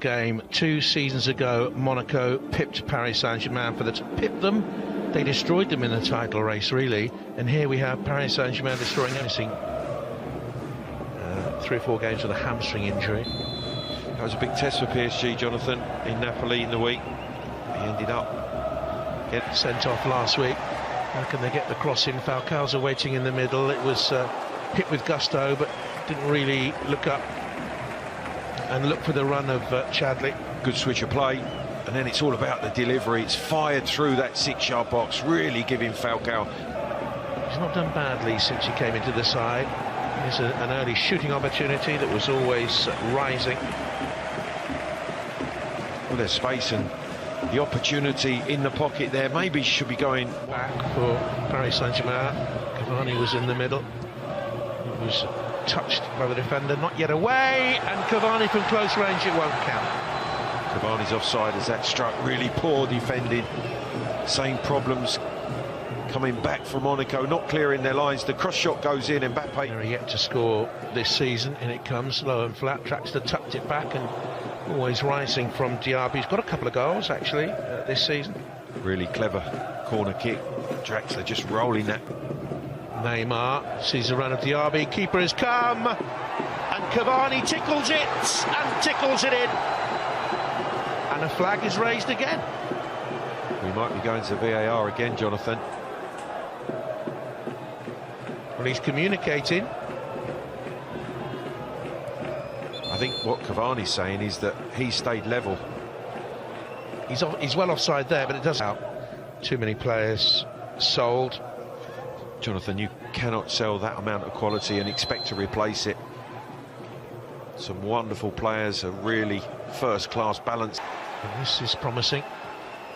game. 2 seasons ago, Monaco pipped Paris Saint-Germain pipped them. They destroyed them in the title race, really. And here we have Paris Saint-Germain destroying anything. 3 or 4 games with a hamstring injury. That was a big test for PSG, Jonathan, in Napoli in the week. He ended up getting sent off last week. How can they get the cross in? Falcao's waiting in the middle. It was hit with gusto, but didn't really look up and look for the run of Chadley. Good switch of play, and then it's all about the delivery. It's fired through that 6-yard box, really giving Falcao. He's not done badly since he came into the side. There's an early shooting opportunity that was always rising. Well, there's space and the opportunity in the pocket there. Maybe should be going back for Paris Saint-Germain. Cavani was in the middle. He was touched by the defender, not yet away, and Cavani from close range, it won't count. Cavani's offside as that struck. Really poor defending. Same problems coming back from Monaco, not clearing their lines. The cross shot goes in, and Mbappe. They're yet to score this season, and it comes low and flat. Draxler tucked it back, and always rising from Diaby. He's got a couple of goals actually this season. Really clever corner kick. Draxler just rolling that. Neymar sees the run of Diaby. Keeper has come, and Cavani tickles it and tickles it in, and a flag is raised again. We might be going to VAR again, Jonathan. Well, he's communicating. I think what Cavani's saying is that he stayed level. He's well offside there, but it does out. Too many players sold. Jonathan, you cannot sell that amount of quality and expect to replace it. Some wonderful players, a really first-class balance. And this is promising.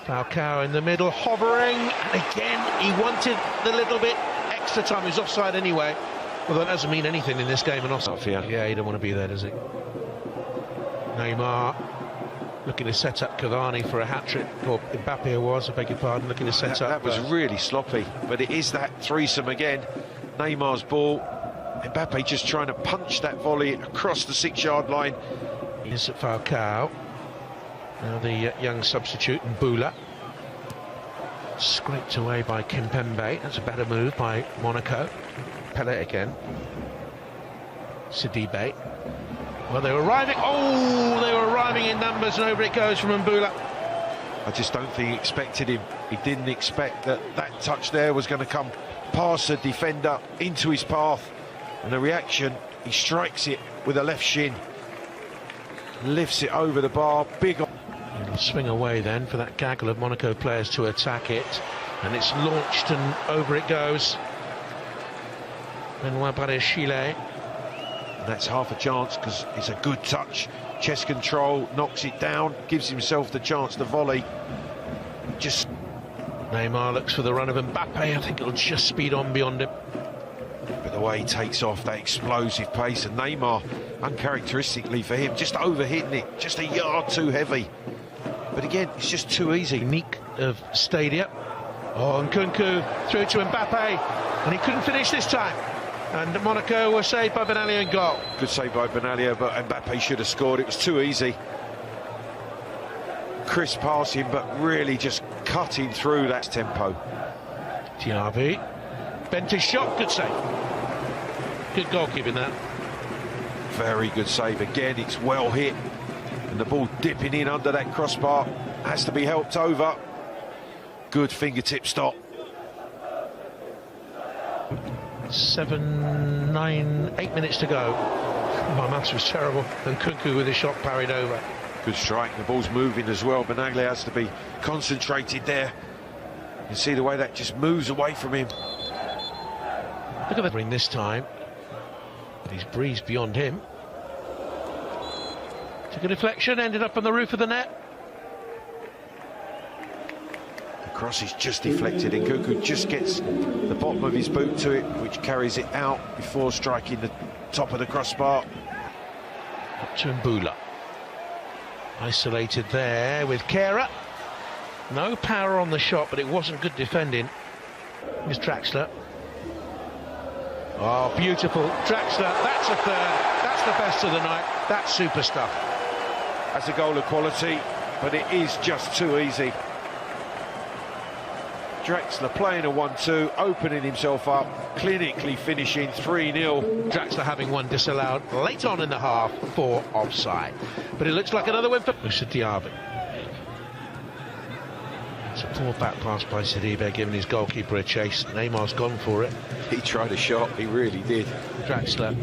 Falcao in the middle, hovering, and again he wanted the little bit extra time. He's offside anyway. Well, that doesn't mean anything in this game. And offside. Yeah, he don't want to be there, does he? Neymar looking to set up Cavani for a hat-trick, or Mbappe was, I beg your pardon, looking to set up. That was really sloppy, but it is that threesome again. Neymar's ball, Mbappe just trying to punch that volley across the 6-yard line. He's at Falcao. Now the young substitute, Mbula. Scraped away by Kimpembe. That's a better move by Monaco. Pelé again. Sidibe. Well, they were arriving. Oh, they were arriving in numbers, and over it goes from Mbula. I just don't think he expected him. He didn't expect that touch there was going to come past the defender into his path. And the reaction, he strikes it with a left shin. Lifts it over the bar. Big. It'll swing away then for that gaggle of Monaco players to attack it. And it's launched and over it goes. Benoit Badiashile. That's half a chance because it's a good touch. Chest control, knocks it down, gives himself the chance to volley. Just. Neymar looks for the run of Mbappe. I think it'll just speed on beyond him. But the way he takes off, that explosive pace, and Neymar, uncharacteristically for him, just overhitting it, just a yard too heavy. But again, it's just too easy. Unique of Stadia. Oh, and Nkunku through to Mbappe, and he couldn't finish this time. And Monaco were saved by Benalia in goal. Good save by Benalia, but Mbappe should have scored. It was too easy. Crisp passing, but really just cutting through that tempo. Diaby bent his shot, good save. Good goalkeeping that. Very good save again. It's well hit, and the ball dipping in under that crossbar has to be helped over. Good fingertip stop. 7, 9, 8 minutes to go. My maths was terrible. And Nkunku with a shot parried over. Good strike. The ball's moving as well. Benalia has to be concentrated there. You see the way that just moves away from him. Look at the ring this time. But he's breezed beyond him. Took a deflection, ended up on the roof of the net. The cross is just deflected. Nkunku just gets the bottom of his boot to it, which carries it out before striking the top of the crossbar. Up to Mbula. Isolated there with Kera. No power on the shot, but it wasn't good defending. Here's Draxler. Oh, beautiful. Draxler, that's a third. That's the best of the night. That's super stuff. as a goal of quality, but it is just too easy. Draxler playing a 1-2, opening himself up, clinically finishing 3-0. Draxler having one disallowed late on in the half for offside. But it looks like another win for Moussa Diaby. It's a poor back pass by Sidibe, giving his goalkeeper a chase. Neymar's gone for it. He tried a shot, he really did. Draxler.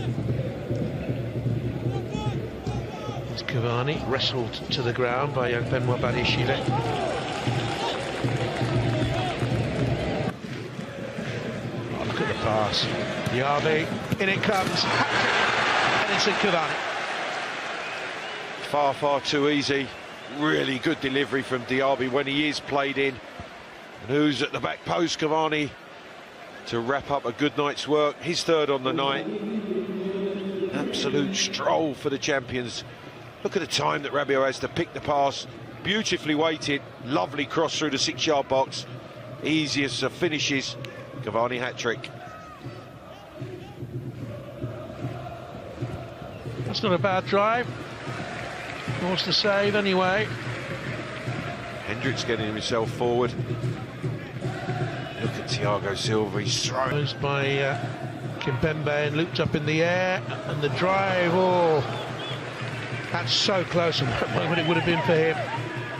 It's Cavani, wrestled to the ground by young Benoit Badiashile. Look at the pass. Diaby, in it comes. And it's a Cavani. Far, far too easy. Really good delivery from Diaby when he is played in. And who's at the back post? Cavani to wrap up a good night's work. His third on the night. Absolute stroll for the champions. Look at the time that Rabiot has to pick the pass. Beautifully weighted. Lovely cross through the 6-yard box. Easiest of finishes. Cavani hat-trick. That's not a bad drive. Wants to save anyway. Hendricks getting himself forward. Look at Thiago Silva, he's thrown. Closed by Kimpembe and looped up in the air. And the drive, oh, that's so close from that moment it would have been for him.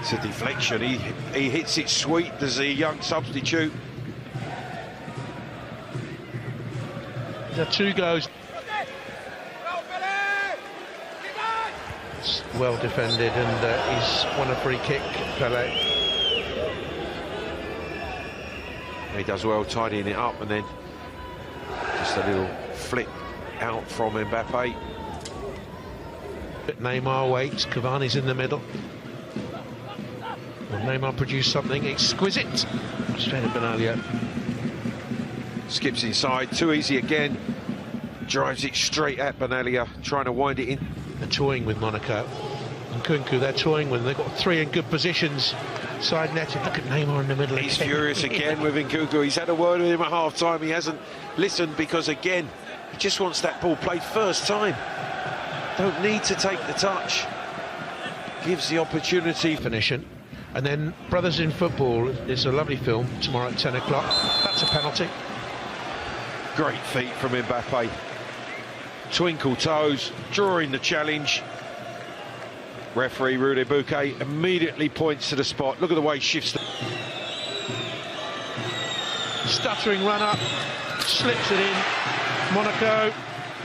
It's a deflection, he hits it sweet as a young substitute. The two goes. It's well defended, and he's won a free kick, Pele. He does well tidying it up, and then just a little flick out from Mbappe. Neymar waits, Cavani's in the middle. Will Neymar produce something exquisite? Straight at Benaglio. Skips inside, too easy again. Drives it straight at Benaglio, trying to wind it in. They're toying with Monaco. And Kunku, they're toying with them. They've got three in good positions. Side netted. Look at Neymar in the middle. He's furious again with Nkunku. He's had a word with him at half-time. He hasn't listened because, again, he just wants that ball played first time. Don't need to take the touch. Gives the opportunity. Finishing. And then Brothers in Football is a lovely film tomorrow at 10 o'clock. That's a penalty. Great feat from Mbappe. Twinkle toes, drawing the challenge. Referee Rudy Bouquet immediately points to the spot. Look at the way he shifts. Stuttering run up, slips it in. Monaco,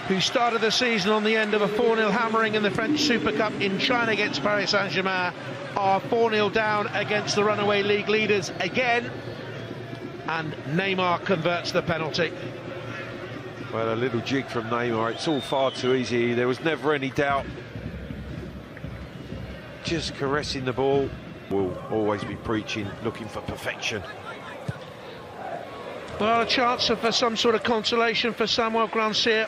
who started the season on the end of a 4-0 hammering in the French Super Cup in China against Paris Saint-Germain, are 4-0 down against the runaway league leaders again. And Neymar converts the penalty. Well, a little jig from Neymar. It's all far too easy. There was never any doubt. Just caressing the ball. Will always be preaching, looking for perfection. Well, a chance for some sort of consolation for Samuel Grandsir.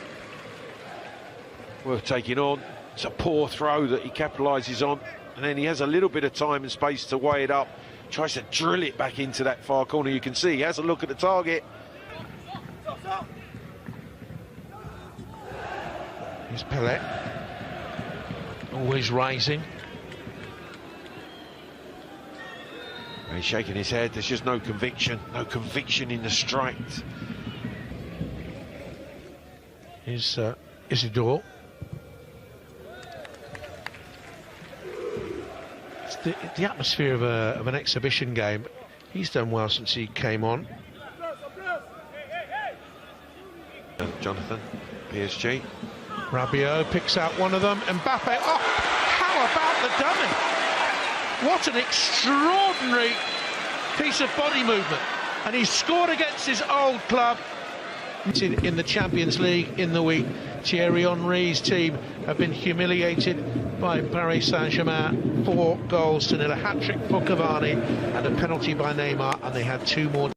Worth taking on. It's a poor throw that he capitalises on, and then he has a little bit of time and space to weigh it up. Tries to drill it back into that far corner. You can see he has a look at the target. Here's Pele, always rising. He's shaking his head. There's just no conviction in the strike. Here's Isidore. It's the atmosphere of an exhibition game. He's done well since he came on. Jonathan, PSG. Rabiot picks out one of them. Mbappe, oh, how about the dummy? What an extraordinary piece of body movement. And he scored against his old club. In the Champions League in the week, Thierry Henry's team have been humiliated by Paris Saint-Germain. 4 goals to nil, a hat-trick for Cavani and a penalty by Neymar, and they had 2 more.